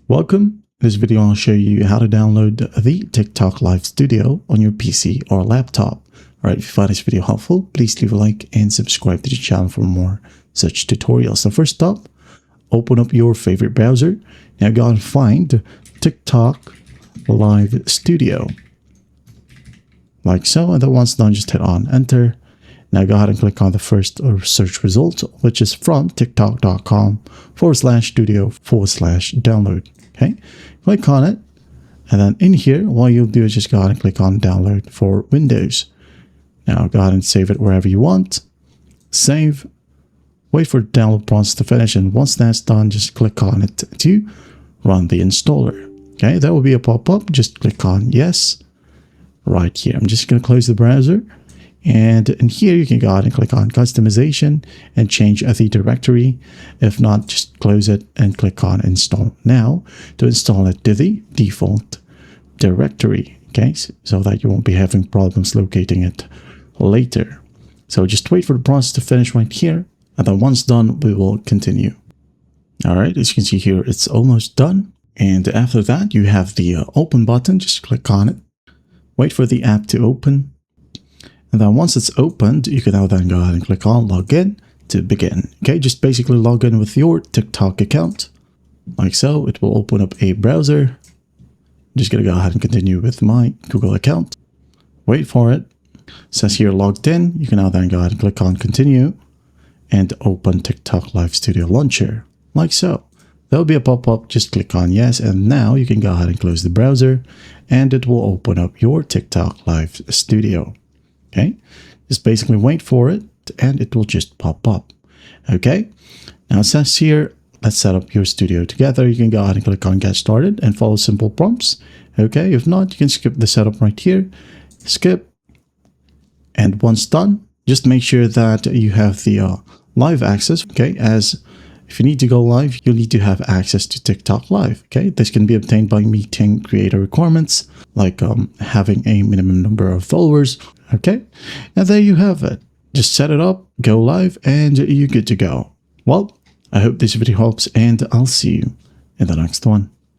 Welcome. In this video, I'll show you how to download the TikTok Live Studio on your PC or laptop. Alright, if you find this video helpful, please leave a like and subscribe to the channel for more such tutorials. So first up, open up your favorite browser. Now go and find TikTok Live Studio. Like so, and then once done, just hit on enter. Now go ahead and click on the first search result, which is from tiktok.com/studio/download. Okay, click on it. And then in here, what you'll do is just go ahead and click on download for Windows. Now go ahead and save it wherever you want. Save. Wait for the download process to finish. And once that's done, just click on it to run the installer. Okay, there will be a pop-up. Just click on yes right here. I'm just going to close the browser. And in here, you can go ahead and click on customization and change the directory. If not, just close it and click on install now to install it to the default directory. Okay, so that you won't be having problems locating it later. So just wait for the process to finish right here. And then once done, we will continue. All right, as you can see here, it's almost done. And after that, you have the open button. Just click on it. Wait for the app to open. And then once it's opened, you can now then go ahead and click on login to begin. Okay, just basically log in with your TikTok account. Like so, it will open up a browser. I'm just going to go ahead and continue with my Google account. Wait for it. It says here logged in. You can now then go ahead and click on continue and open TikTok Live Studio Launcher. Like so. There will be a pop-up. Just click on yes. And now you can go ahead and close the browser and it will open up your TikTok Live Studio. Okay, just basically wait for it and it will just pop up. Okay, now it says here, let's set up your studio together. You can go ahead and click on get started and follow simple prompts. Okay, if not, you can skip the setup right here. Skip. And once done, just make sure that you have the live access. Okay, as if you need to go live, you'll need to have access to TikTok Live. Okay, this can be obtained by meeting creator requirements like having a minimum number of followers. Okay, and there you have it. Just set it up, go live, and you're good to go. Well, I hope this video helps, and I'll see you in the next one.